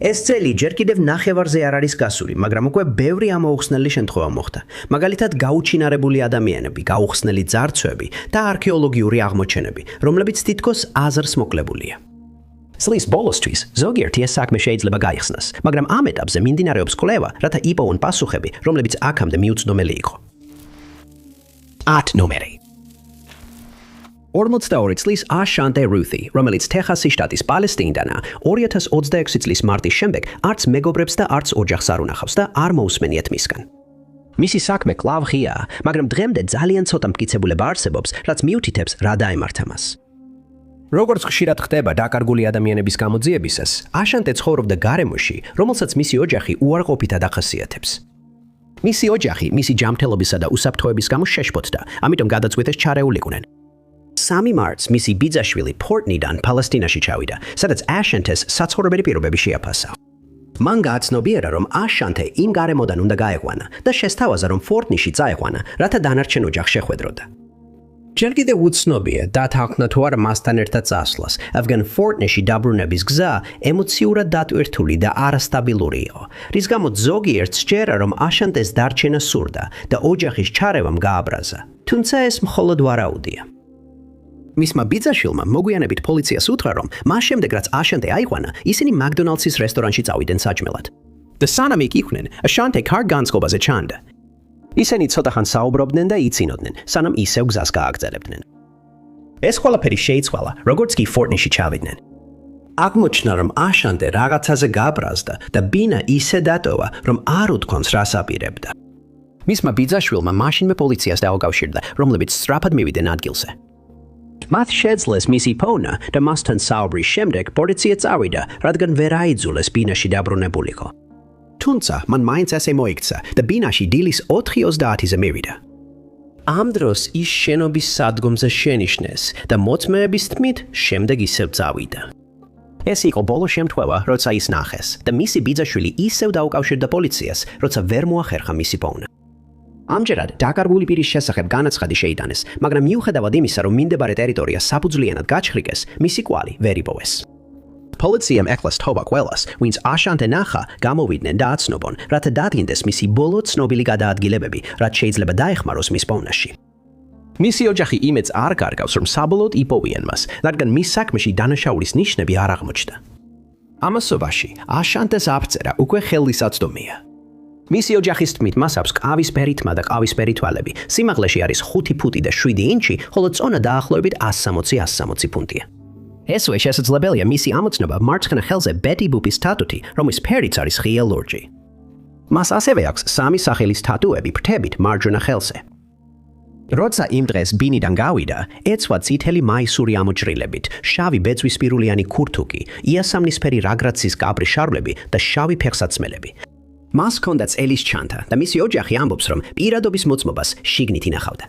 ეს წელი ჯერ კიდევ ნახევარზე არ არის გასული, მაგრამ უკვე ბევრი ამოუხსნელი შემთხვევა მოხდა. მაგალითად, გაუჩინარებული ადამიანები, გაუხსნელი ძარცვები და არქეოლოგიური აღმოჩენები, რომლებიც თითქოს აზრს მოკლებულია. წლის ბოლოსთვის ზოგიერთი ეს საქმე შეიძლება გაიხსნას, მაგრამ ამ ეტაპზე მიმდინარეობს კვლევა, რათა იპოვონ პასუხები, რომლებიც აქამდე მიუცდომელი იყო. 10 ნომერი. 42 წლის აშანტე რუთი, რომელიც ტეხასის შტატის პალესტინიდანაა, 2026 წლის მარტის შემდეგ არც მეგობრებს და არც ოჯახს არ უნახავს და არ მოусმენიათ მისგან. მისი საქმე კვლავ ღიაა, მაგრამ დღემდე ძალიან ცოტა მტკიცებულება არსებობს, რაც მიუთითებს რა დაემართა მას. როგორც ხშირად ხდება დაკარგული ადამიანების გამოძიებისას, აშანტე ცხოვრობდა გარემოში, რომელსაც მისი ოჯახი უარყოფითად ახასიათებს. მისი ოჯახი მისი ჯანმრთელობისა და უსაფრთხოების გამო შეშფოთდა, ამიტომ გადაწყვიტეს ჩარეულიყვნენ. 3 მარტს მისი ბიძაშვილი ფორტნიდან პალესტინაში ჩავიდა, სადაც აშანტეს საცხოვრებელი პირობები შეაფასა. მან გააცნობიერა, რომ აშანტე იმ გარემოდან უნდა გაეყვანა და შესთავაზა, რომ ფორტნიში წაეყვანა, რათა დანარჩენ ოჯახს შეხვედროდა. ჯერ კიდევ უცნობია დათანხმდა თუ არა მასთან ერთად წასვლას, რადგან ფორტნიში დაბრუნების გზა ემოციურად დატვირთული და არასტაბილური იყო, რის გამოც ზოგიერთს სჯერა, რომ აშანტეს დარჩენა სურდა და ოჯახის ჩარევამ გააბრაზა, თუმცა ეს მხოლოდ ვარაუდია. მისმა ბიძაშვილმა მოგვიანებით პოლიციას უთხრა, რომ მას შემდეგ რაც აშანტე აიყვანა, ისინი მაკდონალდსის რესტორანში წავიდნენ საჭმელად. და სანამ იქ იყვნენ, აშანტე კარგ განწყობაზე ჩანდა. ისინი ცოტახან საუბრობდნენ და იცინოდნენ, სანამ ისევ გზას გააგრძელებდნენ. ეს ყველაფერი შეიცვალა, როგორც კი ფორტნიში ჩავიდნენ. აღმოჩნდა, რომ აშანტე რაღაცაზე გააბრაზდა და ბინა ისე დატოვა, რომ არ უთქვამს რას აპირებდა. მისმა ბიძაშვილმა მაშინვე პოლიციას დაუკავშირდა, რომლებიც სწრაფად მივიდნენ ადგილზე. მათ შეძლეს მისი ფოვნა და მასთან საუბრის შემდეგ პოლიცია წავიდა, რადგან ვერ აიძულეს ბინაში დაბრუნებულიყო. თუმცა მან მაინც ასე მოიქცა და ბინაში დილის 4:30-ზე მივიდა. ამ დროს ის შენობის სადგომზე შენიშნეს და მოწმეების თქმით შემდეგ ისევ წავიდა. ეს იყო ბოლო შემთხვევა, როცა ის ნახეს და მისი ბიძაშვილი ისევ დაუკავშირდა პოლიციას, როცა ვერ მოახერხა მისი ფოვნა. ამჯერად დაკარგული პირის შესახებ განაცხადი შეიტანეს, მაგრამ მიუხედავად იმისა, რომ მიმდებარე ტერიტორია საფუძვლიანად გაჩხრიკეს, მისი კვალი ვერ იპოვეს. პოლიციამ ეხლა სთხოვა ყველას, ვინც აშანტე ნახა, გამოვიდნენ და აცნობონ, რათა დადგინდეს მისი ბოლო ცნობილი გადაადგილებები, რაც შეიძლება დაეხმაროს მის პოვნაში. მისი ოჯახი იმედს არ გარგავს, რომ საბოლოოდ იპოვიან მას, რადგან მის საქმეში დანაშაულის ნიშნები არ აღმოჩნდა. ამასობაში აშანტეს აღწერა უკვე ხელისაწვდომია. მისი ოჯახის თქმით, მას აქვს ყავისფერი თმა და ყავისფერი თვალები, სიმაღლეში არის 5 ფუტი და 7 ინჩი, ხოლო წონა დაახლოებით 160 ფუნტია. ესვე შესაძლებელია მისი ამოცნობა მარცხენა ხელზე ბეტი ბუპის თათუთი, რომლის ფერიც არის ღია ლურჯი. მას ასევე აქვს 3 სახელის თათუები ფრთებით მარჯვენა ხელზე. როცა იმ დღეს ბინიდან გავიდა, ეცვა წითელი მაისური ამოჭრილებით, შავი ბეწვისპირულიანი ქურთუკი, იასამნისფერი მაგრაცის კაბრის შარვლები და შავი ფეხსაცმელები. მას ჰქონდა წელის ჩანთა და მისი ოჯახი ამბობს, რომ პირადობის მოწმობას შიგნით ინახავდა.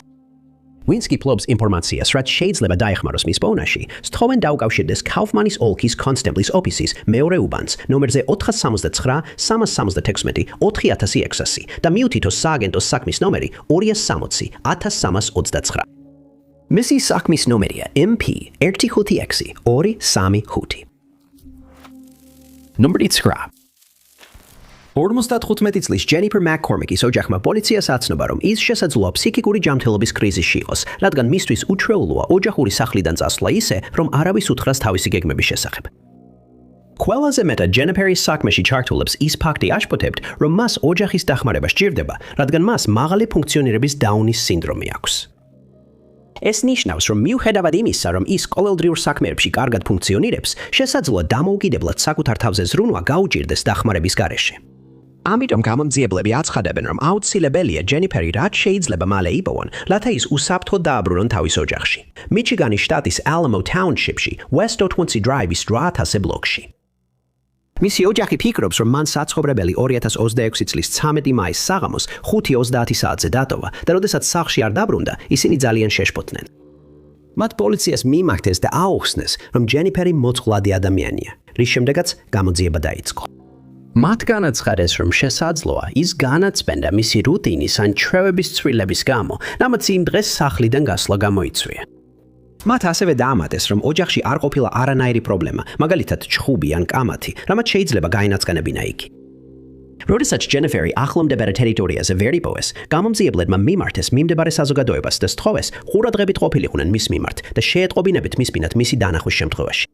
ვინც კი ფლობს ინფორმაციას, რაც შეიძლება დაეხმაროს მის პოვნაში, სთხოვენ დაუკავშირდეს კაუფმანის ოლქის კონსტებლის ოფისის მეორე უბანს ნომერზე 469 376 4600 და მიუთითოს სააგენტოს საქმის ნომერი 260 1329. მისი საქმის ნომერია MP 156 235. ნომერი 9. 55 წლის ჯენიფერ მაკკორმიკის ოჯახმა პოლიციას აცნობა, რომ ის შესაძლოა ფსიქიკური ჯანმრთელობის კრიზისში იყოს, რადგან მისთვის უჩვეულოა ოჯახური სახლიდან წასვლა ისე, რომ არავის უთხრას თავისი გეგმების შესახებ. ყველაზე მეტად ჯენიფერის საქმეში ჩართულებს ის ფაქტი აშფოთებთ, რომ მას ოჯახის დახმარება სჭირდება, რადგან მას მაღალი ფუნქციონირების დაუნის სინდრომი აქვს. ეს ნიშნავს, რომ მიუხედავად იმისა, რომ ის ყოველდღიურ საქმეებში კარგად ფუნქციონირებს, შესაძლოა დამოუკიდებლად საკუთარ თავზე ზრუნვა გაუჭირდეს დახმარების გარეშე. ამიტომ გამომძიებლები აცხადებენ, რომ აუცილებელია ჯენიფერი რაც შეიძლება მალე იპოვონ, რათა ის უსაფრთხოდ დააბრუნონ თავის ოჯახში. მიჩიგანის შტატის Alamo Townshipში, West 20 Drive-ის 8000 ბლოკში. მისი ოჯახი ფიქრობს, რომ მან საცხოვრებელი 2026 წლის 13 მაის საღამოს 5:30 საათზე დატოვა და როდესაც სახლში არ დაბრუნდა, ისინი ძალიან შეშფოთდნენ. მათ პოლიციას მიმართეს და აუხსნეს, რომ ჯენიფერი მოწყვლადი ადამიანია, რის შემდეგაც გამოძიება დაიწყო. მათ განაცხადეს, რომ შესაძლოა ის განაწმენდა მისი რუტინის ან ჩვევების ცვლილების გამო, რამაც იმ დღეს სახლიდან გასვლა გამოიწვია. მათ ასევე დაამატეს, რომ ოჯახში არ ყოფილა არანაირი პრობლემა, მაგალითად ჩხუბი ან კამათი, რამაც შეიძლება გაინაცგანებინა იქ. როდესაც ჯენიფერი ახლომდებარე ტერიტორიაზე ვერ იპოვეს, გამომძიებლებმა მიმართეს მიმდებარე საზოგადოებას და სთხოვეს ყურადღებით ყოფილიყვნენ მის მიმართ და შეეტყობინებით მისმინათ მისი დანახვის შემთხვევაში.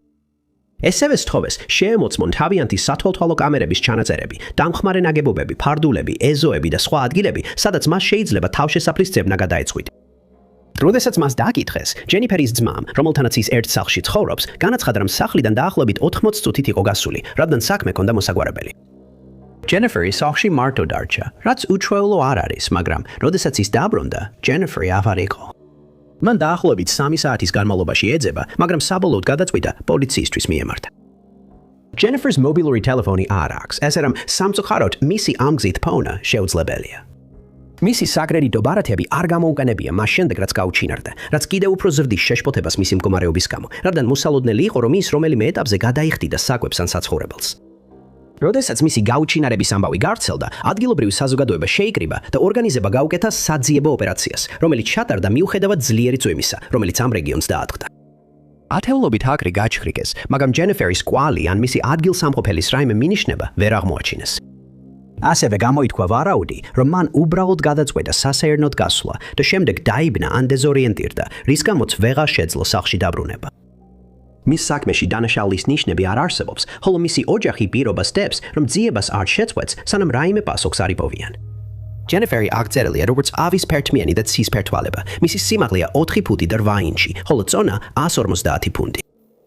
ესევე სთხოვეს შეემოწმონ თავიანთი სათვალთვალო კამერების ჩანაწერები, დამხმარე ნაგებობები, ფარდულები, ეზოები და სხვა ადგილები, სადაც მას შეიძლება თავშესაფრის ძებნა გადაეწყვიტა. როდესაც მას დააკითხეს, ჯენიფერის ძმამ, რომელთანაც ის ერთ სახლში ცხოვრობს, განაცხადა, რომ სახლიდან დაახლოებით 80 წუთით იყო გასული, რადგან საქმე ჰქონდა მოსაგვარებელი. ჯენიფერი სახლში მარტო დარჩა, რაც უჩვეულო არ არის, მაგრამ როდესაც ის დაბრუნდა, ჯენიფერი აღარ იყო. მან დაახლოებით 3 საათის განმავლობაში ეძება, მაგრამ საბოლოოდ გადაწყვიტა პოლიციისთვის მიემართა. ჯენიფერს მობილური ტელეფონი არ აქვს, ესე რომ სამწუხაროდ მისი ამგზით ფონა შეუძლებელია. მისი საკრედიტო ბარათები არ გამოუკანებია მას შემდეგ, რაც გაუჩინარდა, რაც კიდევ უფრო ზრდის შეშფოთებას მისი მდგომარეობის გამო, რადგან მოსალოდნელი იყო, რომ ის რომელიმე ეტაპზე გადაიხდიდა საკვებს ან საცხოვრებელს. როდესაც მისი გაუჩინარების ამბავი გავრცელდა, ადგილობრივი საზოგადოება შეიკრიბა და ორგანიზება გაუკეთა საძიებო ოპერაციას, რომელიც ჩატარდა მიუხედავად ძლიერი წვიმისა, რომელიც ამ რეგიონს დაატყდა. ათეულობით აკრი გაჩხრიკეს, მაგრამ ჯენიფერის კვალი ან მისი ადგილსამყოფელის რაიმე მინიშნება ვერ აღმოაჩინეს. ასევე გამოითქვა ვარაუდი, რომ მან უბრალოდ გადაწყვეტა სასეირნოდ გასვლა და შემდეგ დაიბნა ან დეზორიენტირდა, რის გამოც ვეღარ შეძლო სახლში დაბრუნება. მის საქმეში დანაშაულის ნიშნები არ არსებობს, ხოლო მისი ოჯახი პირობას დებს, რომ ძიებას არ შეწყვეტს, სანამ რაიმე პასუხს არ იპოვიან. ჯენიფერი აღწერილია როგორც ავის ფერტმიანი და ცის ფერტვალება. მისი სიმაღლეა 4 ფუტი და 8 ინჩი, ხოლო წონა 150 ფუნტი.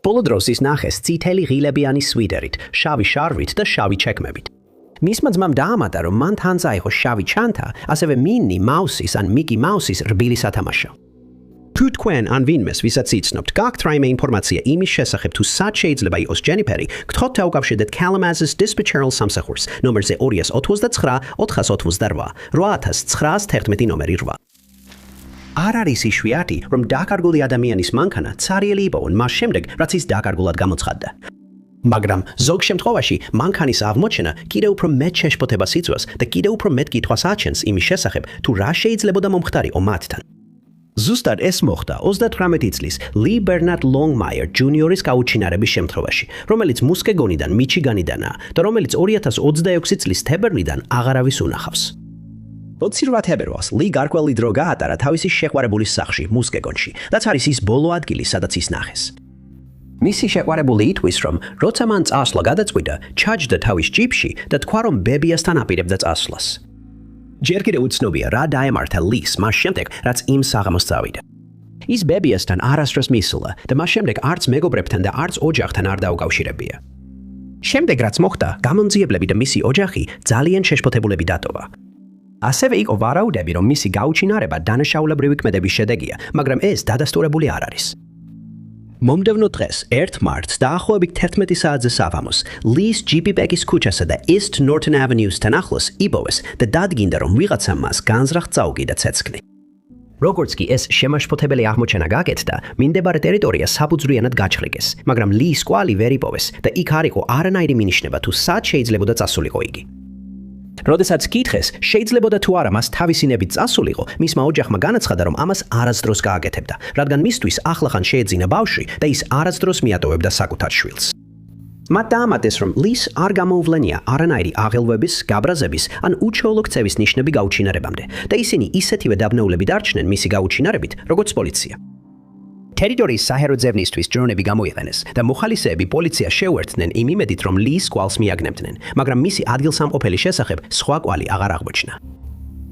ბოლო დროს ის ნახეს წითელი ღილებიანი სვიდერით, შავი შარვით და შავი ჩეკმებით. მისმა ძმამ დაამატა, რომ მან თან წაიღო შავი ჩანთა, ასევე მინი მაუსის ან მიკი მაუსის რბილი სათამაშო. თუ თქვენ ან ვინმეს ვისაც იცნობთ, გაქვთ რაიმე ინფორმაცია იმის შესახებ, თუ სად შეიძლება იყოს ჯენიფერი, გთხოვთ დაუკავშირდეთ Kalamazoo Dispatch სამსახურს, ნომერზე 289 488 8911 ნომერი 8. არ არის იშვიათი, რომ დაკარგული ადამიანის მანქანა ცარიელი იპოვონ მას შემდეგ, რაც ის დაკარგულად გამოცხადდა. მაგრამ ზოგ შემთხვევაში მანქანის აღმოჩენა კიდევ უფრო მეტ შეშფოთებას იწვევს და კიდევ უფრო მეტ კითხვას აჩენს იმის შესახებ, თუ რა შეიძლებოდა მომხდარიყო მათთან. ზუსტად ეს მოხდა 38 წლის ლი ბერნარდ ლონგმაიერ ჯუნიორის გაუჩინარების შემთხვევაში, რომელიც მუსკეგონიდან მიჩიგანიდანაა და რომელიც 2026 წლის თებერვლიდან აღარავის უნახავს. 28 თებერვალს ლი გარკვეული დრო გაატარა თავისი შეყვარებულის სახლში, მუსკეგონში, რაც არის ის ბოლო ადგილი, სადაც ის ნახეს. მისი შეყვარებული იტყვის, რომ როცა მან წასვლა გადაწყვიტა, ჩაჯდა თავის ჯიპში და თქვა, რომ ბებიასთან აპირებდა წასვლას. ჯერ კიდევ უცნობია რა დაემართა ლის მას შემდეგ, რაც იმ საღამოს წავიდა. ის ბებიასთან არასდროს მისულა და მას შემდეგ არც მეგობრებთან და არც ოჯახთან არ დაუკავშირებია. შემდეგ რაც მოხდა, გამომძიებლები და მისი ოჯახი ძალიან შეშფოთებულები დატოვა. ასევე იყო ვარაუდები, რომ მისი გაუჩინარება დანაშაულებრივი ქმედების შედეგია, მაგრამ ეს დადასტურებული არ არის. მომდევნო დღეს 1 მარტს დაახლოებით 11 საათზე საღამოს ლის ჯიპი პეკის ქუჩასა და East Norton Avenue-სთან ახლოს იპოვეს და დადგინდა, რომ ვიღაცამ მას განზრახ წაუგიდა ცეცხლი. როგორც კი ეს შემაშფოთებელი აღმოჩენა გაკეთდა, მინდებარე ტერიტორია საფუძვლიანად გაჩხრიკეს, მაგრამ ლის კვალი ვერ იპოვეს და იქ არ იყო არანაირი მინიშნება, თუ სად შეიძლებოდა წასულიყო იგი. როდესაც კითხეს, შეიძლებოდა თუ არა მას თავისინებით წასულიყო, მისმა ოჯახმა განაცხადა, რომ ამას არასდროს გააკეთებდა, რადგან მისთვის ახლახან შეეძინა ბავშვი და ის არასდროს მიატოვებდა საკუთარ შვილს. მათ დაამატეს, რომ ლის არ გამოუვლენია არანაირი აღელვების, გაბრაზების ან უჩვეულო ქცევის ნიშნები გაუჩინარებამდე და ისინი ისეთივე დაბნეულები დარჩნენ მისი გაუჩინარებით, როგორც პოლიცია. ტერიტორიის საჰაერო ძევნისთვის დრონები გამოიყენეს და მოხალისეები პოლიციას შეუერთდნენ იმ იმედით, რომ ლის კვალს მიაგნებდნენ, მაგრამ მისი ადგილსამყოფელი შესახებ სხვა კვალი აღარ აღმოჩნდა.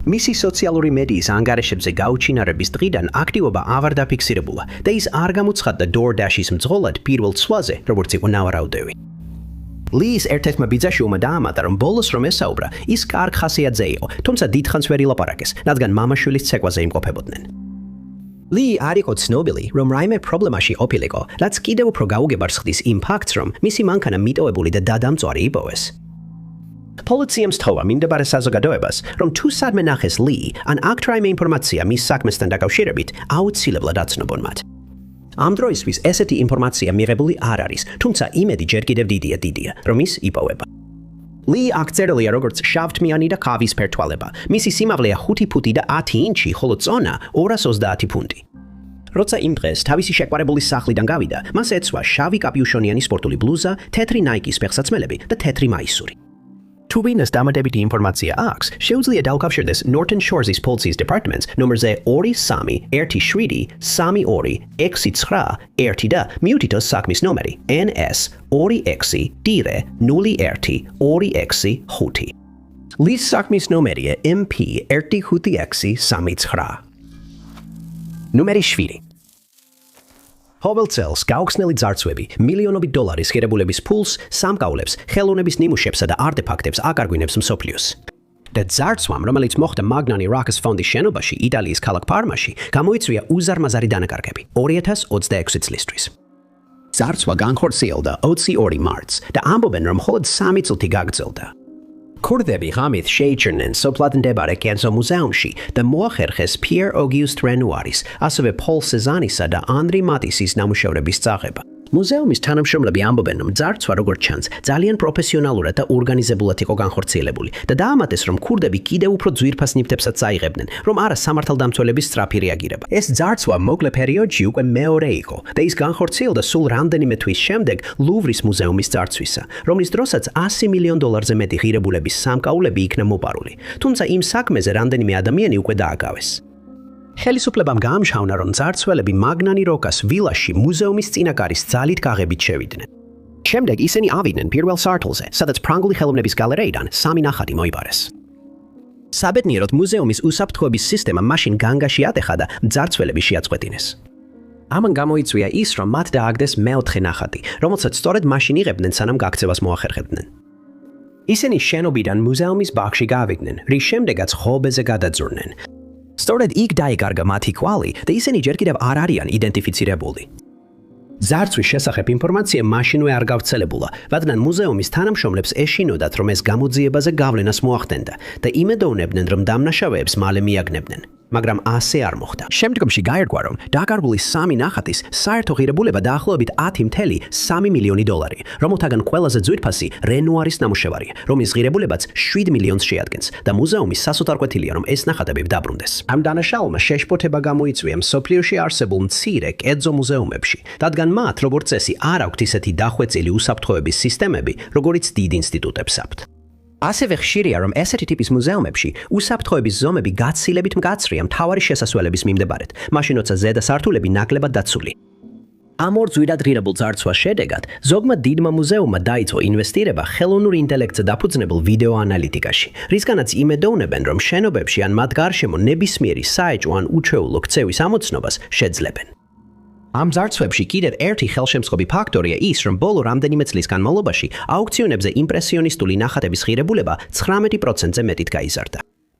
მისი სოციალური მედიის ანგარიშებზე გაუჩინარების დღიდან აქტივობა აღარ დაფიქსირებულა და ის არ გამოცხადდა DoorDash-ის მძღოლად პირველ ცვლაზე, როგორც იყო ნავარაუდევი. ლის ერთ-ერთმა ბიძაშვილმა დაამატა, რომ ბოლოს რომ ესაუბრა, ის კარგ ხასიათზე იყო, თუმცა დიდხანს ვერ ილაპარაკეს, რადგან მამაშვილის ცეკვაზე იმყოფებოდნენ. ლი არ იყო ცნობილი, რომ რაიმე პრობლემაში ყოფილიყო, რაც კიდევ უფრო გაუგებარს ხდის იმ ფაქტს, რომ მისი მანქანა მიტოვებული და დადამწვარი იპოვეს. პოლიციამ სთხოვა მიმდებარე საზოგადოებას, რომ თუ სადმე ნახეს ლი, ან აქვთ რაიმე ინფორმაცია მის საქმესთან დაკავშირებით, აუცილებლად აცნობონ მათ. ამ დროისთვის ესეთი ინფორმაცია მიღებული არ არის, თუმცა იმედი ჯერ კიდევ დიდია, რომ ის იპოვება. ლი აღწერილია როგორც შავთმიანი და ქავის ფერტვალება. მისი სიმაღლეა 5 ფუტი და 10 ინჩი, ხოლო წონა 230 ფუნტი. როცა იმ დღეს თავისი შეყვარებულის სახლიდან გავიდა, მას ეცვა შავი კაპიუშონიანი სპორტული ბლუზა, თეთრი Nike-ის ფეხსაცმელები და თეთრი მაისური. თუ ვინას დამატებითი ინფორმაცია აქვს, შეუძლია დაუკავშირდეს Norton Shores-ის პოლიციის დეპარტამენტს ნომერზე 2312-69-69 და მიუთითოს საქმის ნომერი NS 26-01-26. ლის საქმის ნომერია MP 15639. ნომერი 7. ყოველ წელს გაუხსნელი ძარცვები მილიონობით დოლარის ღირებულების ფულს, სამკაულებს, ხელოვნების ნიმუშებსა და არტეფაქტებს აკარგვინებს მსოფლიოს. და ძარცვამ, რომელიც მოხდა მაგნანი როკის ფონდის შენობაში, იტალიის ქალაქ პარმაში, გამოიწვია უზარმაზარი დანაკარგები 2026 წლისთვის. ძარცვა განხორციელდა 22 მარტს და ამბობენ, რომ მხოლოდ 3 წუთი გაგრძელდა. ქურდები ღამით შეიჭრნენ სოფლად მდებარე კენცო მუზეუმში და მოახერხეს Pierre Auguste Renoiris, ასევე Paul Cézanne-ისა და Henri Matisse-ის ნამუშევრების წაღება. მუზეუმის თანამშრომლები ამბობენ, რომ ძარცვა როგორც ჩანს, ძალიან პროფესიონალურად და ორგანიზებულად იყო განხორციელებული და დაამატეს, რომ ქურდები კიდევ უფრო ძვირფას ნივთებსაც წაიღებდნენ, რომ არა სამართალდამცველების სწრაფი რეაგირება. ეს ძარცვა მოკლე პერიოდში უკვე მეორე იყო და ის განხორციელდა სულ რამდენიმე თვის შემდეგ ლუვრის მუზეუმის ძარცვისა, რომლის დროსაც $100 მილიონ მეტი ღირებულების სამკაულები იქნა მოპარული. თუმცა იმ საქმეზე რამდენიმე ადამიანი უკვე დააგავეს. ხელისუფლებამ გაამჟღავნა, რომ ძარცველები მაგნანი როკას ვილაში მუზეუმის წინაკარის ძალით გაღებით შევიდნენ. შემდეგ ისინი ავიდნენ პირველ სართულზე, სადაც ფრანგული ხელოვნების გალერეიდან 3 ნახატი მოიპარეს. საბედნიეროდ მუზეუმის უსაფრთხოების სისტემა მაშინ განგაში ატეხა და ძარცველები შეაწყვეტინეს. ამან გამოიწვია ის, რომ მათ დააგდეს მეოთხე ნახატი, რომელსაც სწორედ მაშინ იღებდნენ, სანამ გაქცევას მოახერხებდნენ. ისინი შენობიდან მუზეუმის ბაღში გავიდნენ, რის შემდეგაც ხობეზე გადაძვრნენ. სწორედ იქ დაიკარგა მათი კვალი და ისინი ჯერ კიდევ არ არიან იდენტიფიცირებული. ძარცვის შესახებ ინფორმაცია მაშინვე არ გავრცელებულა, რადგან მუზეუმის თანამშრომლებს ეშინოდათ, რომ ეს გამოძიებაზე გავლენას მოახდენდა და იმედოვნებდნენ, რომ დამნაშავეებს მალე მიაგნებდნენ. მაგრამ ასე არ მოხდა. შემდგომში გაირკვა, რომ დაკარგული 3 ნახატის საერთო ღირებულება დაახლოებით $10.3 მილიონი, რომელთაგან ყველაზე ძვირფასი რენუარის ნამუშევარია, რომლის ღირებულებაც 7 მილიონს შეადგენს და მუზეუმის სასოთარკვეთილია, რომ ეს ნახატები დაბრუნდეს. ამ დანაშაულმა შეშფოთება გამოიწვია მსოფლიოში არსებულ მცირე კერძო მუზეუმებში, რადგან მათ, როგორც წესი, არ აქვთ ისეთი დახვეწილი უსაფრთხოების სისტემები, როგორიც დიდ ინსტიტუტებს აქვთ. ასევე ხშირია, რომ ესეთი ტიპის მუზეუმებში უსაფრთხოების ზომები გაცილებით მკაცრია მთავარი შესასვლელების მიმდებარედ, მაშინ როცა ზედა სართულები ნაკლებად დაცული. ამ ორ ძვირად ღირებულ ძარცვას შედეგად, ზოგმა დიდმა მუზეუმმა დაიწყო ინვესტირება ხელოვნურ ინტელექტზე დაფუძნებულ ვიდეო ანალიტიკაში, რისგანაც იმედოვნებენ, რომ შენობებში ან მათ გარშემო ნებისმიერი საეჭვო ან უჩვეულო ქცევის ამოცნობას შეძლებენ. ამ ძარცვებში კიდევ ერთი ხელშემწყობი ფაქტორია ის, რომ ბოლო რამდენიმე წლის განმავლობაში აუქციონებზე იმპრესიონისტული ნახატების ღირებულება 19%-ზე მეტით გაიზარდა.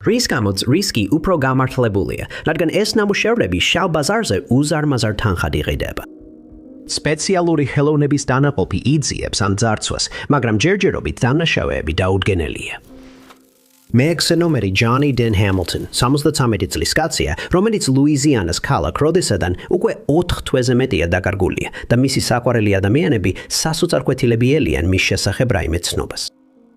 რის გამოც რისკი უფრო გამართლებულია, რადგან ეს ნამუშევრები შავ ბაზარზე უზარმაზარ თანხად იყიდება. სპეციალური ხელოვნების დანაყოფი იძიებს ამ ძარცვას, მაგრამ ჯერჯერობით დამნაშავეები დაუდგენელია. მეექვსე ნომერი Johnny Den Hamilton, 73 წლის კაცია, რომელიც ლუიზიანას ქალაქ როდესადან უკვე 4 თვეზე მეტია დაკარგულია და მისი საყვარელი ადამიანები სასოწარკვეთილები ელიან მის შესახებ რაიმე ცნობას.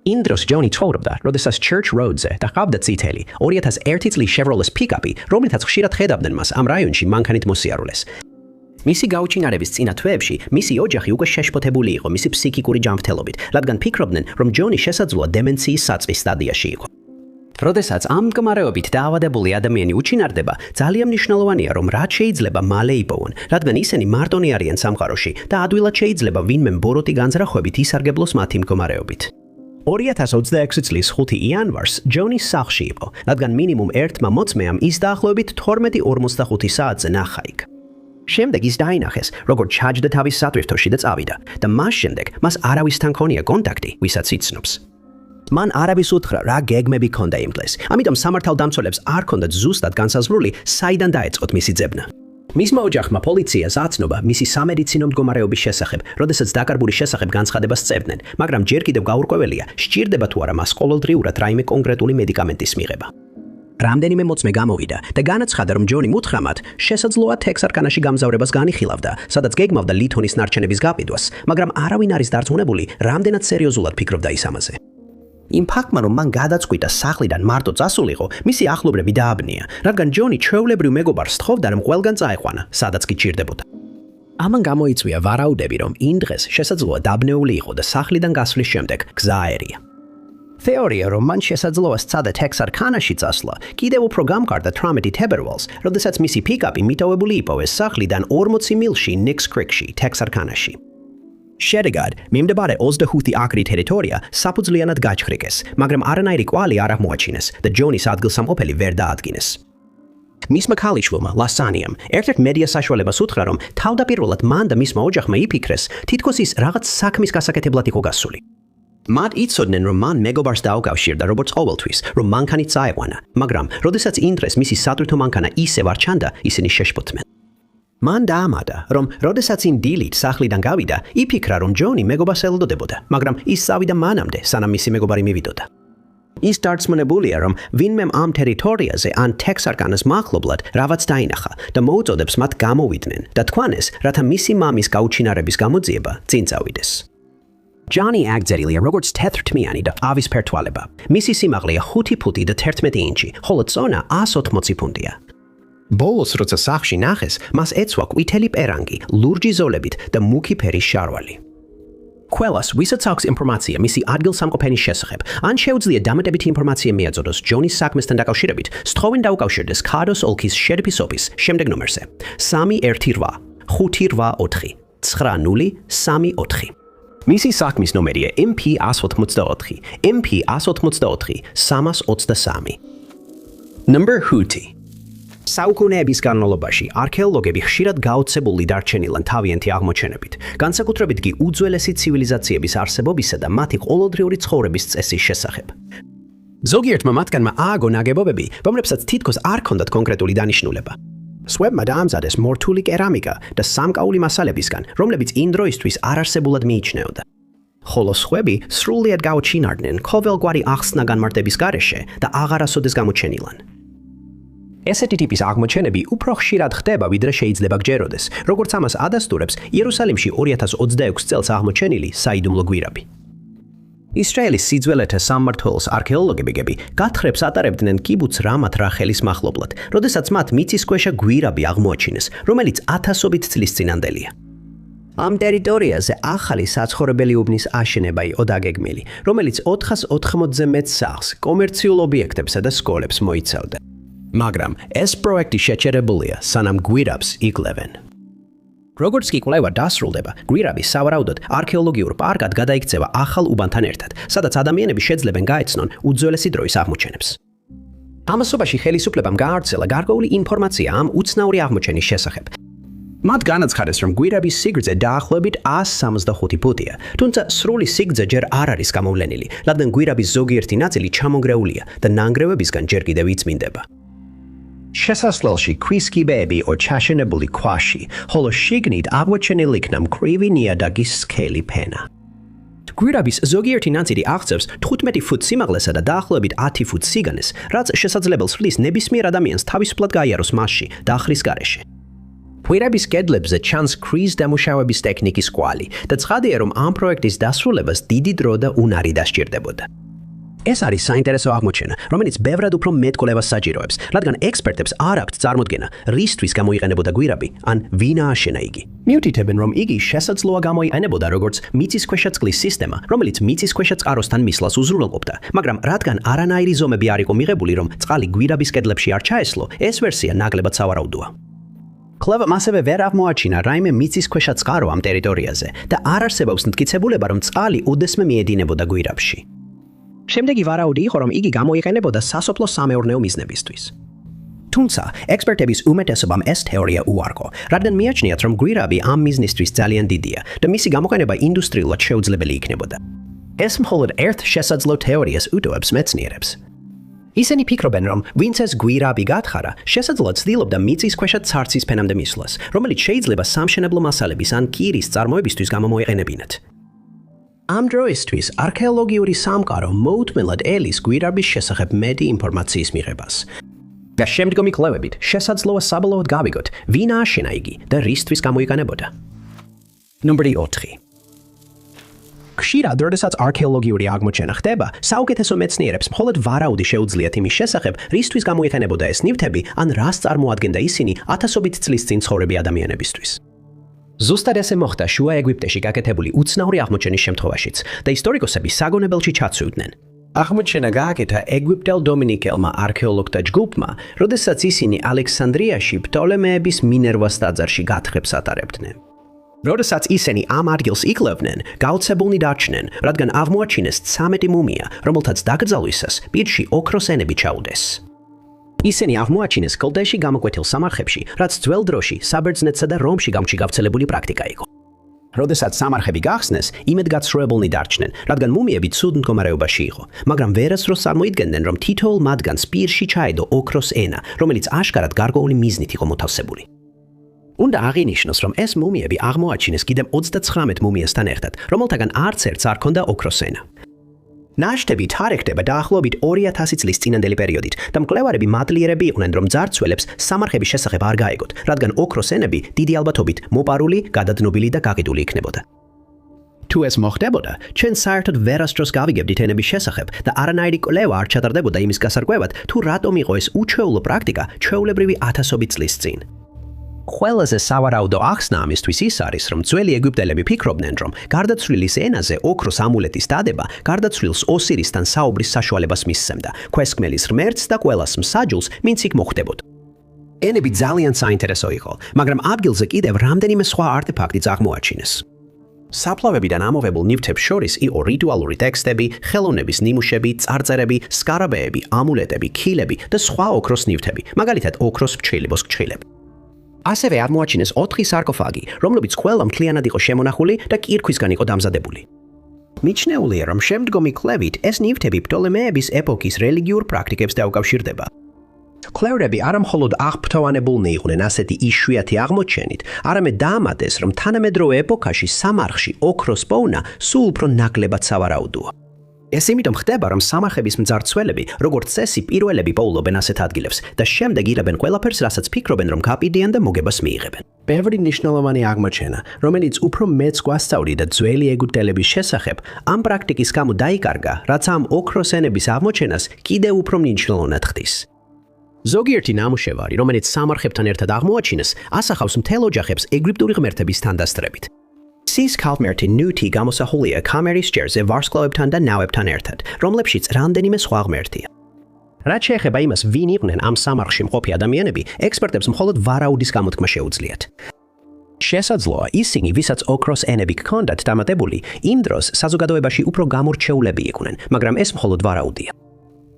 იმ დროს ჯონი ცხოვრობდა, როდესაც Church Road-ზე და ჰყავდა წითელი 2001 წლის Chevrolet pick-up-ი, რომლითაც ხშირად ხედავდნენ მას ამ რაიონში მანქანით მოსიარულეს. მისი გაუჩინარების წინა თვეებში მისი ოჯახი უკვე შეშფოთებული იყო მისი ფსიქიკური ჯანმრთელობით, რადგან ფიქრობდნენ, რომ ჯონი შესაძლოა დემენციის საწყის სტადიაში იყო. როდესაც ამ მდგომარეობით დაავადებული ადამიანი უჩინარდება, ძალიან მნიშვნელოვანია, რომ რაც შეიძლება მალე იპოვონ, რადგან ისინი მარტონი არიან სამყაროში და ადვილად შეიძლება ვინმე ბოროტი განზრახვებით ისარგებლოს მათი მდგომარეობით. 2026 წლის 5 იანვარს ჯონის სახლში იყო, რადგან მინიმუმ ერთმა მოწმეამ ის დაახლოებით 12:45 საათზე ნახა იქ. შემდეგ ის დაინახეს, როგორც ჩაჯდა თავის სატვირთოში და წავიდა და მას შემდეგ მას არავისთან ქონია კონტაქტი, ვისაც იცნობს. მან არავის უთხრა რა გეგმები ქონდა იმ დღეს, ამიტომ სამართალდამცველებს არ ქონდათ ზუსტად განსაზღვრული, საიდან დაეწყოთ მისი ძებნა. მისმა ოჯახმა პოლიციას აცნობა მისი სამედიცინო მდგომარეობის შესახებ, როდესაც დაკარგული შესახებ განცხადებას სწერდნენ, მაგრამ ჯერ კიდევ გაურკვეველია, სჭირდება თუ არა მას ყოველდღიურად რაიმე კონკრეტული მედიკამენტის მიღება. რამდენიმე მოწმე გამოვიდა და განაცხადა, რომ ჯონი მუთხრამად შესაძლოა ტექსარკანაში გამგზავრებას განიხილავდა, სადაც გეგმავდა ლითონის ნარჩენების გაფიდვას, მაგრამ არავინ არის დარწმუნებული, რამდენად სერიოზულად ფიქრობდა ის ამაზე. იმ ფაქტმა, რომ მან გადაწყვიტა სახლიდან მარტო წასულიყო, მისი ახლობლები დააბნია, რადგან ჯონი ჩვეულებრივ მეგობარს თხოვდა, რომ ყველგან წაეყვანა, სადაც კი ჭირდებოდა. ამან გამოიწვია ვარაუდები, რომ იმ დღეს შესაძლოა დაბნეული იყო და სახლიდან გასვლის შემდეგ გზა აერია. თეორია, რომ მან შესაძლოა სცადა ტექსარქანაში წასვლა, კიდევ უფრო გამყარდა 18 თებერვალს, როდესაც მისი პიკაპი მიტოვებული იპოვეს სახლიდან 40 მილში ნიქს კრიკში, ტექსარქანაში. შედეგად, მიმდებარე 25 აკრი ტერიტორია საფუძვლიანად გაჩხრიკეს, მაგრამ არანაირი კვალი არ აღმოაჩინეს და ჯონის ადგილსამყოფელი ვერ დაადგინეს. მისმა ქალიშვილმა, ლასანიამ, ერთ-ერთ მედია საშუალებას უთხრა, რომ თავდაპირველად მან და მისმა ოჯახმა იფიქრეს, თითქოს ის რაღაც საქმის გასაკეთებლად იყო გასული. მათ იცოდნენ, რომ მან მეგობარს დაუკავშირდა, როგორც ყოველთვის, რომ მანქანით წაეყვანა, მაგრამ, როდესაც იმ დღეს მისი სატვირთო მანქანა ისევ არ ჩანდა, ისინი შეშფოთდნენ. მან დაამატა, რომ როდესაც იმ დილით სახლიდან გავიდა, იფიქრა, რომ ჯონი მეგობარს ელოდებოდა, მაგრამ ის წავიდა მანამდე, სანამ მისი მეგობარი მივიდოდა. ის დარწმუნებულია, რომ ვინმემ ამ ტერიტორიაზე ან ტექსარქანას მახლობლად რაღაც დაინახა და მოუწოდებს მათ გამოვიდნენ და თქვანეს, რათა მისი მამის გაუჩინარების გამოძიება წინ წავიდეს. ჯონი აგზერილია როგორც თეთრთმიანი და ავისფერ თვალება. მისი სიმაღლეა 5 ფუტი და 11 ინჩი, ხოლო წონა 180 ფუნტია. ბოლოს, როცა სახლში ნახეს, მას ეცვა ყვითელი პერანგი, ლურჯი ზოლებით და მუქი ფერის შარვალი. ყველას, ვისაც აქვს ინფორმაცია მისი ადგილსამყოფენის შესახებ, ან შეუძლია დამატებითი ინფორმაცია მიაწოდოს ჯონის საქმესთან დაკავშირებით, სთხოვენ დაუკავშირდეს ქადოს ოლქის შერიფის ოფისს შემდეგ ნომერზე 318 584 9034. მისი საქმის ნომერია MP184, MP184 323. Number 5. საუკუნეების განმავლობაში არქეოლოგები ხშირად გაოცებული დარჩენილან თავიანთი აღმოჩენებით, განსაკუთრებით კი უძველესი ცივილიზაციების არსებობისა და მათი ყოველდღიური ცხოვრების წესის შესახებ. ზოგიერთმა მათგანმა ააგო ნაგებობები, რომლებსაც თითქოს არ ჰქონდათ კონკრეტული დანიშნულება. სხვებმა დაამზადეს მორთული კერამიკა და სამკაული მასალებისგან, რომლებიც იმ დროისთვის არარსებულად მიიჩნეოდა. ხოლო სხვები სრულიად გაუჩინარდნენ ყოველგვარი ახსნა განმარტების გარეშე და აღარასოდეს გამოჩენილან. ესეთი ტიპის აღმოჩენები უფრო ხშირად ხდება, ვიდრე შეიძლება გჯეროდეს, როგორც ამას ადასტურებს იერუსალიმში 2026 წელს აღმოჩენილი საიდუმლო გვირაბი. ისრაელის სიძველეთა სამმართველოს არქეოლოგები გათხრებს ატარებდნენ კიბუც რამათ რახელის მახლობლად, როდესაც მათ მიწისქვეშა გვირაბი აღმოაჩინეს, რომელიც 1000-ობით წლის წინანდელია. ამ ტერიტორიაზე ახალი საცხოვრებელი უბნის აშენება იყო დაგეგმილი, რომელიც 480-ზე მეტ სახლს, კომერციულ ობიექტებსა და სკოლებს მოიცავდა. მაგრამ ეს პროექტი შეჩერებულია, სანამ გვირაბს იკლებენ. როგორც კი კვლევა დასრულდება, გვირაბი სავარაუდოდ არქეოლოგიურ პარკად გადაიქცევა ახალ უბანთან ერთად, სადაც ადამიანები შეძლებენ გაეცნონ უძველესი დროის აღმოჩენებს. ამასობაში ხელისუფლებამ გაავრცელა გარკვეული ინფორმაცია ამ უცნაური აღმოჩენის შესახებ. მათ განაცხადეს, რომ გვირაბის სიგრძე დაახლოებით 165 ფუტია, თუმცა სრული სიგრძე ჯერ არ არის გამოვლენილი, რადგან გვირაბის ზოგიერთი ნაწილი ჩამონგრეულია და ნანგრევებისგან ჯერ კიდევ იწმინდება. შესასვლელში ქვის კიბეები იყო ჩაშენებული ქვაში, ხოლო შიგნით აღმოჩენილი იქნა მკვრივი ნიადაგის სქელი ფენა. გვირაბის ზოგიერთი ნაწილი აღწევს 15 ფუტ სიმაღლესა და დაახლოებით 10 ფუტ სიგანეს, რაც შესაძლებელს ხდის ნებისმიერ ადამიანს თავისუფლად გაიაროს მასში დაახრის გარეშე. გვირაბის კედლებზე ჩანს ქვის დამუშავების ტექნიკის კვალი და ცხადია, რომ ამ პროექტის დასრულებას დიდი დრო და უნარი დასჭირდებოდა. ეს არის საინტერესო აღმოჩენა, რომელიც ბევრად უფრო მეტ კვლევას საჭიროებს, რადგან ექსპერტებს არ აქვთ წარმოდგენა, რისთვის გამოიყენებოდა გვირაბი, ან ვინ ააშენა იგი. მიუთითებენ, რომ იგი შესაძლოა გამოიყენებოდა როგორც მიწისქვეშა წყლის სისტემა, რომელიც მიწისქვეშა წყაროსთან მისვლას უზრუნველყოფდა, მაგრამ რადგან არანაირი ზომები არ იყო მიღებული, რომ წყალი გვირაბის კედლებში არ ჩაესლო, ეს ვერსია ნაკლებად სავარაუდოა. კვლევამ ასევე ვერ აღმოაჩინა რაიმე მიწისქვეშა წყარო ამ ტერიტორიაზე და არ არსებობს მტკიცებულება, რომ წყალი უდესმე მიედინებოდა გვირაბში. შემდეგი ვარაუდი იყო, რომ იგი გამოიყენებოდა სასოფლო სამეურნეო მიზნებისთვის. თუმცა, ექსპერტების უმეტესობამ ეს თეორია უარყო, რადგან მიაჩნიათ, რომ გვირაბი ამ მიზნისთვის ძალიან დიდია და მისი გამოყენება ინდუსტრიულად შეუძლებელი იქნებოდა. ეს მხოლოდ ერთ შესაძლო თეორიას უტოვებს მეცნიერებს. ისინი ფიქრობენ, რომ ვინც ეს გვირაბი გათხარა, შესაძლოა ცდილობდა მიწისქვეშა ცარცის ფენამდე მისვლას, რომელიც შეიძლება სამშენებლო მასალების ან კირის წარმოებისთვის გამოიყენებინათ. ამ დროისთვის არქეოლოგიური სამყარო მოუთმენლად ელის გვირაბის შესახებ მეტი ინფორმაციის მიღებას. და შემდგომი კვლევებით შესაძლოა საბოლოოდ გავიგოთ, ვინ ააშენა იგი და რისთვის გამოიყენებოდა. ნომერი 4. ხშირად, როდესაც არქეოლოგიური აღმოჩენა ხდება, საუკეთესო მეცნიერებს მხოლოდ ვარაუდი შეუძლიათ იმის შესახებ, რისთვის გამოიყენებოდა ეს ნივთები, ან რას წარმოადგენდა ისინი ათასობით წლის წინ ცხოვრები ადამიანებისთვის. ზუსტად ესე მოხდა შუა ეგვიპტეში გაკეთებული უცნაური აღმოჩენის შემთხვევაშიც და ისტორიკოსები საგონებელში ჩაცვიდნენ. აღმოჩენა გააკეთა ეგვიპტელ დომინიკელმა არქეოლოგთა ჯგუფმა, როდესაც ისინი ალექსანდრიაში პტოლემეების მინერვას ტაძარში გათხრებს ატარებდნენ. როდესაც ისინი ამ ადგილს იკვლევდნენ, გაოცებულნი დარჩნენ, რადგან აღმოაჩინეს 13 მუმია, რომელთაც დაკრძალვისას პირში ოქროს ენები ჩაუდეს. ისინი აღმოაჩინეს კლდეში გამოკვეთილ სამარხებში, რაც ძველ დროში საბერძნეთსა და რომში გავრცელებული პრაქტიკა იყო. როდესაც სამარხები გახსნეს, იმედგაცრუებულნი დარჩნენ, რადგან მუმიები ცუდ მდგომარეობაში იყო, მაგრამ ვერასდროს წარმოიდგენდნენ, რომ თითოეულ მათგანს პირში ჩაედო ოქროს ენა, რომელიც აშკარად გარკვეული მიზნით იყო მოთავსებული. უნდა აღინიშნოს, რომ ეს მუმიები აღმოაჩინეს კიდევ 39 მუმიასთან ერთად, რომელთაგან არც ერთს არ ჰქონდა ოქროს ენა. ნაშთები თარიღდება დაახლოებით 2000 წლის წინანდელი პერიოდით და მკვლევარები მადლიერები იყვნენ, რომ ძარცველებს სამარხების შესახებ არ გაეგოთ, რადგან ოქროს ენები დიდი ალბათობით მოპარული, გადადნობილი და გაყიდული იქნებოდა. თუ ეს მოხდებოდა, ჩვენ საერთოდ ვერასდროს გავიგებდით ენების შესახებ და არანაირი კვლევა არ ჩატარდებოდა იმის გასარკვევად, თუ რატომ იყო ეს უჩვეულო პრაქტიკა ჩვეულებრივი ათასობით წლის წინ. ყველაზე სავარაუდო ახსნა ამისთვის ის არის, რომ ძველი ეგვიპტელები ფიქრობდნენ, რომ გარდაცვლილის ენაზე ოქროს ამულეტის დადება გარდაცვლილს ოსირისთან საუბრის საშუალებას მისცემდა, ქვესკმელის ღმერთს და ყველას მსაჯულს, ვინც იქ მოხვდებოდა. ენები ძალიან საინტერესო იყო, მაგრამ ადგილზე კიდევ რამდენიმე სხვა არტეფაქტიც აღმოაჩინეს. საფლავებიდან ამოვებულ ნივთებს შორის იყო რიტუალური ტექსტები, ხელოვნების ნიმუშები, წარწერები, სკარაბეები, ამულეტები, ქილები და სხვა ოქროს ნივთები, მაგალითად ოქროს ფრჩხილიბოს ფრჩხილები. ასევე აღმოაჩინეს 4 სარკოფაგი, რომლებიც ყველა მთლიანად იყო შემონახული და კირქვისგან იყო დამზადებული. მიჩნეულია, რომ შემდგომი კვლევით ეს ნივთები პტოლემეების ეპოქის რელიგიურ პრაქტიკებს დაუკავშირდება. კვლევარები არა მხოლოდ აღფრთოვანებულნი იყვნენ ასეთი იშვიათი აღმოჩენით, არამედ დაამატეს, რომ თანამედროვე ეპოქაში სამარხში ოქროს პოვნა სულ უფრო ნაკლებად სავარაუდოა. ეს იმიტომ ხდება, რომ სამარხების მძარცველები, როგორც წესი, პირველები პოულობენ ასეთ ადგილებს და შემდეგ იღებენ ყველაფერს, რასაც ფიქრობენ, რომ გაპიდიან და მოგებას მიიღებენ. ბევრი მნიშვნელოვანი აღმოჩენა, რომელიც უფრო მეც გვასწავლიდა ძველი ეგვიპტელების შესახებ, ამ პრაქტიკის გამო დაიკარგა, რაც ამ ოქროს ენების აღმოჩენას კიდევ უფრო მნიშვნელოვნად ხდის. ზოგიერთი ნამუშევარი, რომელიც სამარხებთან ერთად აღმოაჩინეს, ასახავს მთელ ოჯახებს ეგვიპტური ღმერთების თანდასწრებით. sis ქალღმერთი ნუთი გამოსახულია კამერის ჯერზე ვარსკვლავებთან და ნავებთან ერთად, რომლებშიც რამდენიმე სხვა ღმერთია. რაც შეეხება იმას, ვინ იყვნენ ამ სამარხში მყოფი ადამიანები, ექსპერტებს მხოლოდ ვარაუდის გამოთქმა შეუძლიათ. შესაძლოა ისინი, ვისაც ოქროს ენები ჰქონდათ დამატებული, იმ დროს საზოგადოებაში უფრო გამორჩეულები იყვნენ, მაგრამ ეს მხოლოდ ვარაუდია.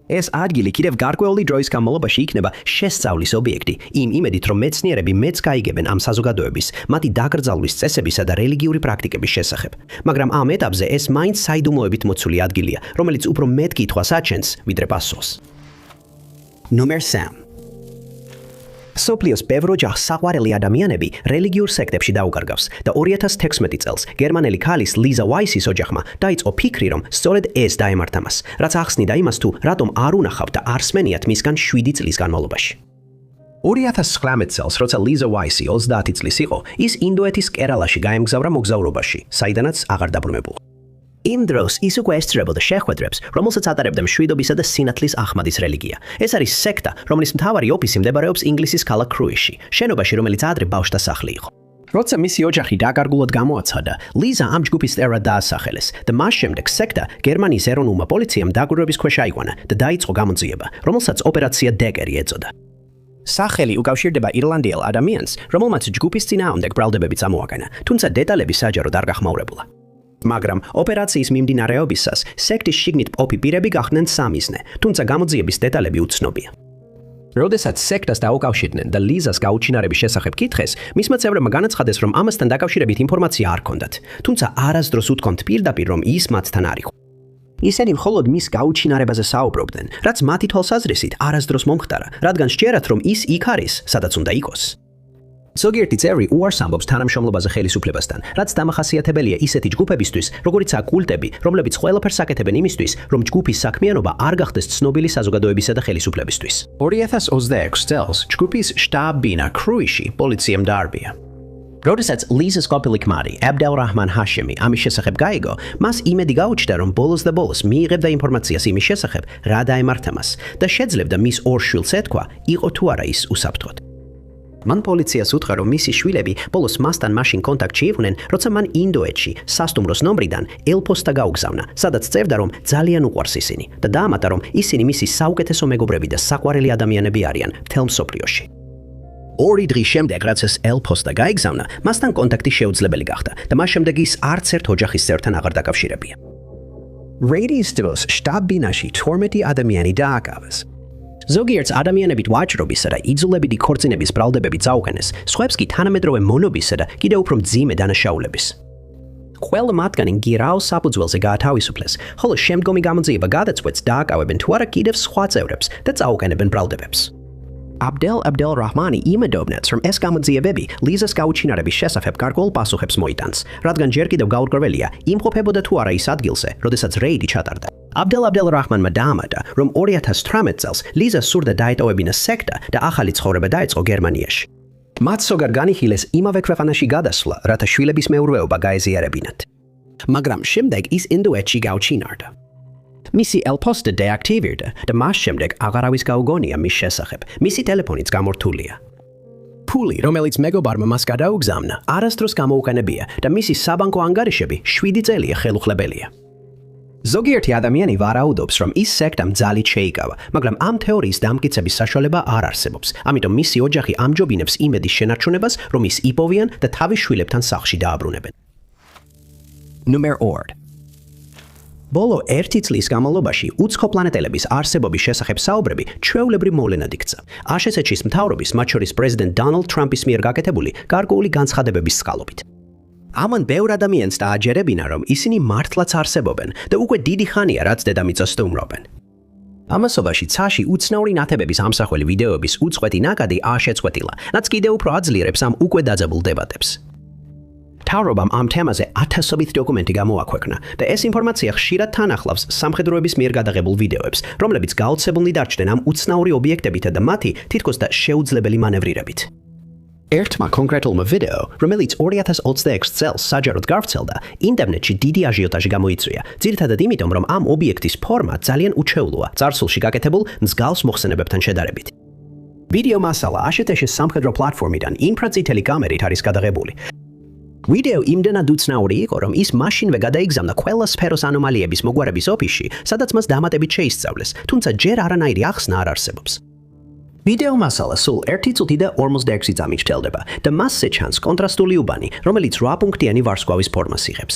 ეს ადგილი კიდევ გარკვეული დროის განმავლობაში იქნება შესწავლის ობიექტი, იმ იმედით, რომ მეცნიერები მეც გაიგებენ ამ საზოგადოების, მათი დაკრძალვის წესებისა და რელიგიური პრაქტიკების შესახებ. მაგრამ ამ ეტაპზე ეს მაინც საიდუმლოებით მოცული ადგილია, რომელიც უფრო მეტ კითხვას აჩენს, ვიდრე პასუხს. ნომერ 3. სოფლიოს ბევრ ოჯახს საყვარელი ადამიანები რელიგიურ სექტებში დაუკარგავს და 2016 წელს გერმანელი ქალის ლიზა ვაისის ოჯახმა დაიწყო ფიქრი, რომ სწორედ ეს დაემართა მას, რაც ახსნიდა იმას თუ რატომ არ უნახავთ და არ სმენიათ მისგან 7 წლის განმავლობაში. 2019 წელს, როცა ლიზა ვაისი 30 წლის იყო, ის ინდოეთის კერალაში გაემგზავრა მოგზაურობაში, საიდანაც აღარ დაბრუნებულა. იმ დროს ის უკვე ესწრებოდა შეხვედრებს, რომელსაც ატარებდა მშვიდობისა და სინათლის ახმადის რელიგია. ეს არის სექტა, რომლის მთავარი ოფისი მდებარეობს ინგლისის ქალაქ კრუისში, შენობაში, რომელიც ადრე ბავშვთა სახლი იყო. როცა მისი ოჯახი დაკარგულად გამოაცხადა, ლიზა ამ ჯგუფის წევრად დაასახელეს და მას შემდეგ სექტა გერმანიის ეროვნულმა პოლიციამ დაკვირვების ქვეშ აიყვანა და დაიწყო გამოძიება, რომელსაც ოპერაცია დეგერი ეწოდა. სახელი უკავშირდება ირლანდიელ ადამიანს, რომელმაც ჯგუფის წინააღმდეგ ბრალდებები წამოაყენა, თუმცა დეტალები საჯაროდ არ გახმაურებულა. მაგრამ ოპერაციის მიმდინარეობისას სექტის შიგნით მყოფი პირები გახდნენ სამიზნე, თუმცა გამოძიების დეტალები უცნობია. როდესაც სექტას დაუკავშირდნენ და ლიზას გაუჩინარების შესახებ კითხეს, მისმა წევრებმა განაცხადეს, რომ ამასთან დაკავშირებით ინფორმაცია არ ჰქონდათ, თუმცა არასდროს უთქვამთ პირდაპირ, რომ ის მათთან არ იყო. ისინი მხოლოდ მის გაუჩინარებაზე საუბრობდნენ, რაც მათი თვალსაზრისით არასდროს მომხდარა, რადგან სჯერათ, რომ ის იქ არის, სადაც უნდა იყოს. ზოგიერთი წევრი უარს ამბობს თანამშრომლობაზე ხელისუფლებასთან, რაც დამახასიათებელია ისეთი ჯგუფებისთვის, როგორიცაა კულტები, რომლებიც ყველაფერს აკეთებენ იმისთვის, რომ ჯგუფის საქმიანობა არ გახდეს ცნობილი საზოგადოებისა და ხელისუფლებისთვის. 2026 წელს ჯგუფის შტაბ-ბინა კრუისში პოლიციამ დაარბია. როდესაც ლიზას ყოფილი ქმარი აბდელრაჰმან ჰაშემი ამის შესახებ გაიგო, მას იმედი გაუჩნდა, რომ ბოლოს და ბოლოს მიიღებდა ინფორმაციას იმის შესახებ, რა დაემართა მას და შეძლებდა მის ორ შვილს ეთქვა, იყო თუ არა ის უსაფრთხოდ. მან პოლიციას უთხრა, რომ მისი შვილები ბოლოს მასთან მაშინ კონტაქტში იყვნენ, როცა მან ინდოეთში სასტუმროს ნომრიდან ელფოსტა გაუგზავნა, სადაც წერდა, რომ ძალიან უყვარს ისინი და დაამატა, რომ ისინი მისი საუკეთესო მეგობრები და საყვარელი ადამიანები არიან მთელ მსოფლიოში. ორი დღის შემდეგ, რაც ეს ელფოსტა გაიგზავნა, მასთან კონტაქტი შეუძლებელი გახდა და მას შემდეგ ის არც ერთ ოჯახის წევრთან აღარ დაკავშირებია. რეიდის დროს შტაბ-ბინაში 12 ადამიანი დააკავეს. ზოგიერთს ადამიანებით ვაჭრობისა და იძულებითი ქორწინების ბრალდებები წაუყენეს, სხვებს კი თანამედროვე მონობისა და კიდევ უფრო მძიმე დანაშაულების. ყველა მათგანი გირაოს საფუძველზე გაათავისუფლეს, ხოლო შემდგომი გამოძიება გადაწყვეტს დააკავებენ თუ არა კიდევ სხვა წევრებს და წაუყენებენ ბრალდებებს. აბდელრაჰმანი იმედოვნებს, რომ ეს გამოძიებები ლიზას გაუჩინარების შესახებ გარკვეულ პასუხებს მოიტანს, რადგან ჯერ კიდევ გაურკვეველია, იმყოფებოდა თუ არა ის ადგილზე, როდესაც რეიდი ჩატარდა. აბდელრაჰმანმა დაამატა, რომ 2018 წელს ლიზას სურდა დაეტოვებინა სექტა და ახალი ცხოვრება დაეწყო გერმანიაში. მათ ზოგადად განიხილეს იმავე ქვეყანაში გადასვლა, რათა შვილების მეურვეობა გაეზიარებინათ. მაგრამ შემდეგ ის ინდოეთში გაუჩინარდა. მისი ელფოსტა დეაქტივირდა და მას შემდეგ აღარავის გაუგონია მის შესახებ, მისი ტელეფონიც გამორთულია. ფული, რომელიც მეგობარმა მას გადაუგზავნა, არასდროს გამოუყენებია და მისი საბანკო ანგარიშები 7 წელია ხელუხლებელია. ზოგიერთი ადამიანი ვარაუდობს, რომ ის სექტამ ძალით შეიკავა, მაგრამ ამ თეორიის დამტკიცების საშუალება არ არსებობს, ამიტომ მისი ოჯახი ამჯობინებს იმედის შენარჩუნებას, რომ ის იპოვიან და თავის შვილებთან სახლში დააბრუნებენ. ნომერ 2. ბოლო 1 წლის განმავლობაში უცხო პლანეტელების არსებობის შესახებ საუბრები ჩვეულებრივ მოვლენად იქცა. აშშ-ის მთავრობის, მათ შორის პრეზიდენტ დონალდ ტრამპის მიერ გაკეთებული გარკვეული განცხადებების წყალობით. ამან ბევრ ადამიანს დააჯერებინა, რომ ისინი მართლაც არსებობენ და უკვე დიდი ხანია, რაც დედამიწას სტუმრობენ. ამასობაში ცაში უცნაური ნათებების ამსახველი ვიდეოების უწყვეტი ნაკადი შეწყვეტილა, რაც კიდევ უფრო აძლიერებს ამ უკვე დაძაბულ დებატებს. მთავრობამ ამ თემაზე ათასობით დოკუმენტი გამოაქვეყნა და ეს ინფორმაცია ხშირად თან ახლავს სამხედროების მიერ გადაღებულ ვიდეოებს, რომლებიც გაოცებულნი დარჩნენ ამ უცნაური ობიექტებით და მათი თითქოს და შეუძლებელი მანევრირებით. ერთმა კონკრეტულმა ვიდეო, რომელიც 2026 წელს საჯაროდ გავრცელდა, ინტერნეტში დიდი აჟიოტაჟი გამოიწვია, ძირითადად იმიტომ, რომ ამ ობიექტის ფორმა ძალიან უჩვეულოა წარსულში გაკეთებულ მსგავს მოხსენებებთან შედარებით. ვიდეო მასალა აშშ-ის სამხედრო პლატფორმიდან ინფრაწითელი კამერით არის გადაღებული. ვიდეო იმდენად უცნაური იყო, რომ ის მაშინვე გადაიგზავნა ყველა სფეროს ანომალიების მოგვარების ოფისში, სადაც მას დამატებით შეისწავლეს, თუმცა ჯერ არანაირი ახსნა არ არსებობს. ვიდეო მასალა სულ 1 წუთი და 46 წამი ჩრდილდება და მასზე ჩანს კონტრასტული უბანი, რომელიც 8 პუნქტიანი ვარსკვლავის ფორმას იღებს.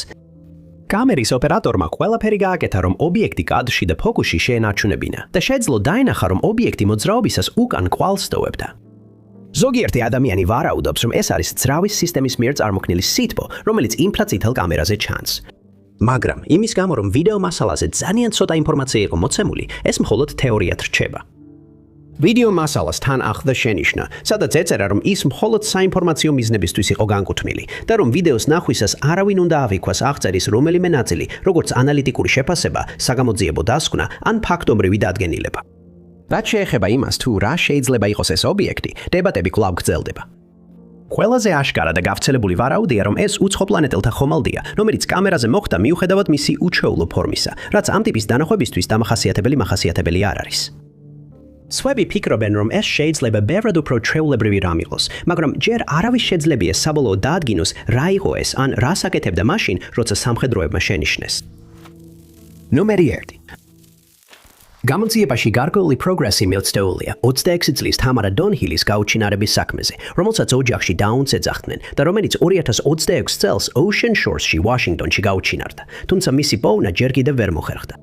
კამერის ოპერატორმა ყველაფერი გააკეთა, რომ ობიექტი კადრში და ფოკუსში შეენარჩუნებინა და შეძლო დაენახა, რომ ობიექტი მოძრაობისას უკან კვალს ტოვებდა. ზოგიერთი ადამიანი ვარაუდობს, რომ ეს არის ძრავის სისტემის მიერ წარმოქმნილი სითბო, რომელიც ინფრაწითელ კამერაზე ჩანს. მაგრამ იმის გამო, რომ ვიდეო მასალაზე ძალიან ცოტა ინფორმაცია იყო მოცემული, ეს მხოლოდ თეორიად რჩება. ვიდეო მასალას თან ახლდა შენიშვნა, სადაც ეწერა, რომ ის მხოლოდ საინფორმაციო მიზნებისთვის იყო განკუთვნილი და რომ ვიდეოს ნახვისას არავინ უნდა ავიქვას აღწერის რომელიმე ნაწილი, როგორც ანალიტიკური შეფასება, საგამოძიებო დასკვნა ან ფაქტობრივი დადგენილება. რაც შეეხება იმას, თუ რა შეიძლება იყოს ეს ობიექტი, დებატები კვლავ გრძელდება. ყველაზე აშკარა და გავრცელებული ვარაუდია, რომ ეს უცხოპლანეტელთა ხომალდია, რომელიც კამერაზე მოხდა მიუხედავად მისი უჩვეულო ფორმისა, რაც ამ ტიპის დანახვებისთვის დამახასიათებელი არ არის. სხვები ფიქრობენ, რომ ეს შეიძლება ბევრად უფრო ჩვეულებრივი რამ იყოს, მაგრამ ჯერ არავის შეძლებია საბოლოოდ დაადგინოს, რა იყო ეს, ან რას აკეთებდა მაშინ, როცა სამხედროებმა შენიშნეს. ნომერი 1. გამოძიებაში გარკვეული პროგრესი მიღწეულია 26 წლის თამარა დონჰილის გაუჩინარების საქმეზე, რომელსაც ოჯახში დაუნც ეძახდნენ და რომელიც 2026 წელს Ocean Shores-ში, ვაშინგტონში გაუჩინარდა, თუმცა მისი პოვნა ჯერ კიდევ ვერ მოხერხდა.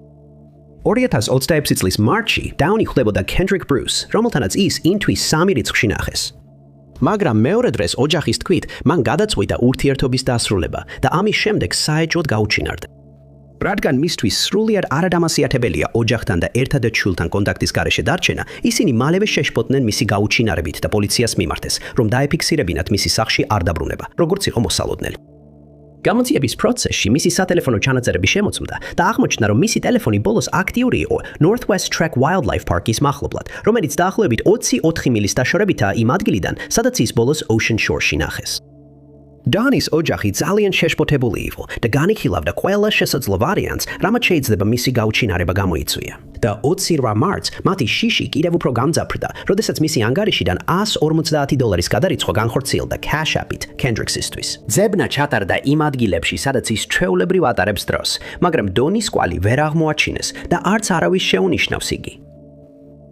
2026 წლის მარტში დაუნი ხდებოდა Kendrick Bruce, რომელთანაც ის ინთვის 3 რიცხვში ნახეს. მაგრამ მეორე დღეს ოჯახის თქმით, მან გადაწყვიტა ურთიერთობის დასრულება და ამის შემდეგ საეჭვოდ გაუჩინარდა. რადგან მისთვის სრულიად არადამახასიათებელია ოჯახთან და ერთადერთ შვილთან კონტაქტის გარეშე დარჩენა, ისინი მალევე შეშფოთდნენ მისი გაუჩინარებით და პოლიციას მიმართეს, რომ დაეფიქსირებინათ მისი სახლში არ დაბრუნება, როგორც იყო მოსალოდნელი. გამოძიების პროცესში მისი სატელეფონო ჩანაწერები შემოწმდა და აღმოჩნდა, რომ მისი ტელეფონი ბოლოს აქტიური იყო Northwest Track Wildlife Park-ის მახლობლად, რომელიც დაახლოებით 24 მილის დაშორებითაა იმ ადგილიდან, სადაც ის ბოლოს Ocean Shore-ში ნახეს. Danis ოჯახი ძალიან შეშფოთებული იყო და განიხილავდა ყველა შესაძლო ვარიანტს, რამაც შეიძლება მისი გაუჩინარება გამოიწვია. და 28 მარტს მათი შიში კიდევ უფრო გამძაფრდა, როდესაც მისი ანგარიშიდან $150 გადარიცხვა განხორციელდა Cash App-ით Kendricksისთვის. ძებნა ჩატარდა იმ ადგილებში, სადაც ის ჩვეულებრივ ატარებს დროს, მაგრამ დონის კვალი ვერ აღმოაჩინეს და არც არავის შეუნიშნავს იგი.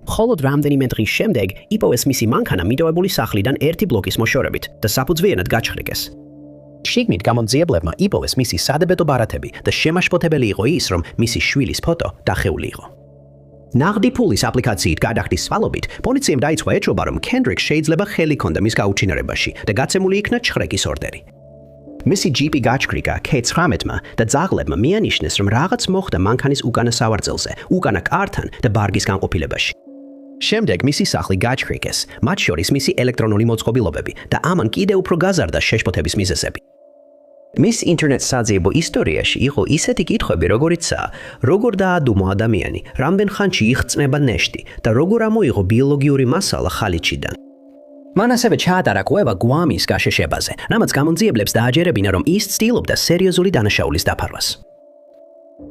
Холод რამდენიმე დღის შემდეგ იპოვეს მისი მანქანა მიტოვებული სახლიდან ერთი ბლოკის მოშორებით და საფუძვლიანად გაჩხრიკეს. შიგნით გამომძიებლებმა იპოვეს მისი სადებედო ბარათები და შემაშფოთებელი იყო ის, რომ მისი შვილის ფოტო დახეული იყო. ნაღდი ფულის აპლიკაციით გადახდის სვალობით, პოლიციამ დაიწყო ეჭვობა, რომ Kendrick შეიძლება ხელი ჰქონდა მის გაუჩინარებაში და გაცემული იქნა ჩხრეკის ორდერი. მისი ჯიპი გაჩქრიკა K19-მა და ძაღლებმა მიანიშნეს, რომ რაღაც მოხდა მანქანის უკანა სავარძელზე, უკანა კართან და ბარგის განყოფილებაში. შემდეგ მისი სახლი გაჩქრიკეს, მათ შორის მისი ელექტრონული მოწყობილობები და ამან კიდევ უფრო გაზარდა შეშფოთების მიზეზები. მის ინტერნეტ საძიებო ისტორიაში იყო ისეთი კითხვები, როგორიცაა, როგორ დაადუმო ადამიანი, რამდენ ხანში იხწნება ნეშტი და როგორ ამოიღო ბიოლოგიური მასალა ხალიჩიდან. მან ასევე ჩაატარა კვლევა გვამის გაშეშებაზე, რამაც გამომძიებლებს დააჯერებინა, რომ ის ცდილობდა სერიოზული დანაშაულის დაფარვას.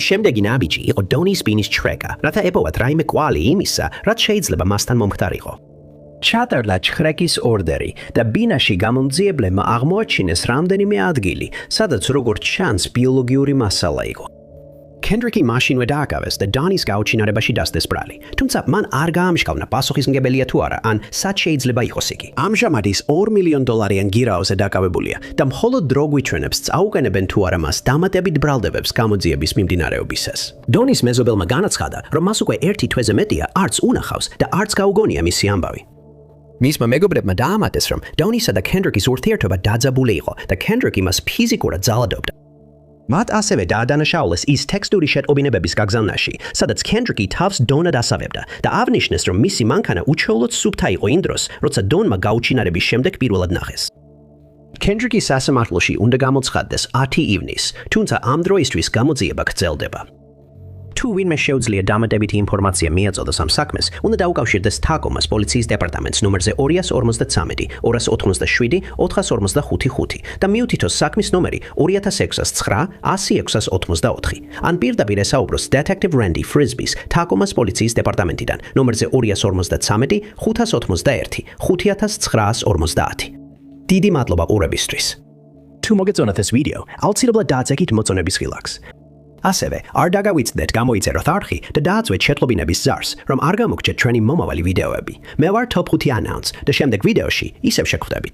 შემდეგი ნაბიჯი იყო დონის ბინის ჩხრეკა, რათა ეპოვათ რაიმე კვალი იმისა, რაც შეიძლება მასთან მომხდარიყო. ჩატარდა ჩხრეკის ორდერი და ბინაში გამომძიებლებმა აღმოაჩინეს რამდენიმე ადგილი, სადაც როგორც ჩანს ბიოლოგიური მასალა იყო. Kendrick-ი მაშინვე დააკავეს და დონის გაუჩინარებაში დასდეს ბრალი, თუმცა მან არ გაამშქავნა პასუხისმგებელია თუ არა, ან სად შეიძლება იყოს იგი. ამჟამად ის $2 მილიონ გირაოზე დაკავებულია და მხოლოდ დრო გვიჩვენებს წაუყენებენ თუ არა მას დამატებით ბრალდებებს გამოძიების მიმდინარეობისას. დონის მეზობელმა განაცხადა, რომ მას უკვე ერთი თვეზე მეტია არც უნახავს და არც გაუგონია მისი ამბავი. მისმა მეგობრებმა დაამატეს, რომ დონისა და Kendrick-ის ურთიერთობა დაძაბული იყო და Kendrick იმას ფიზიკურად ძალადობდა. მათ ასევე დაადანაშაულეს ის ტექსტური შეტყობინებების გაგზავნაში, სადაც Kendrick-ი თავს დონად ასავებდა და აღნიშნეს, რომ მისი მანქანა უჩვეულოდ სუფთა იყო იმ დროს, როცა დონმა გაუჩინარების შემდეგ პირველად ნახეს. Kendrick-ის სასამართლოში უნდა გამოცხადდეს 10 ივნისს, თუმცა ამ დროისთვის გამოძიება გრძელდება. თუ ვინმე შეუძლია დამატებითი ინფორმაცია მიაწოდოს ამ საქმეს, უნდა დაუკავშირდეს Tacoma-ს პოლიციის დეპარტამენტს ნომერზე 253 287 455 და მიუთითოს საქმის ნომერი 2006-9-106-84. ან პირდაპირ ესაუბროს Detective Randy Frisbee-ს Tacoma-ს პოლიციის დეპარტამენტიდან ნომერზე 253 581 5950. დიდი მადლობა ყურებისთვის. თუ მოგეწონათ ეს ვიდეო, აუცილებლად დააწექით მოწონების ხილაკს. ასევე, არ დაგავიწყდეთ გამოიწეროთ არხი და დააწვეთ შეტყობინების ზარს, რომ არ გამოგჩეთ ჩვენი მომავალი ვიდეოები. მე ვარ Top 5 Announce და შემდეგ ვიდეოში ისევ შეგხვდებით.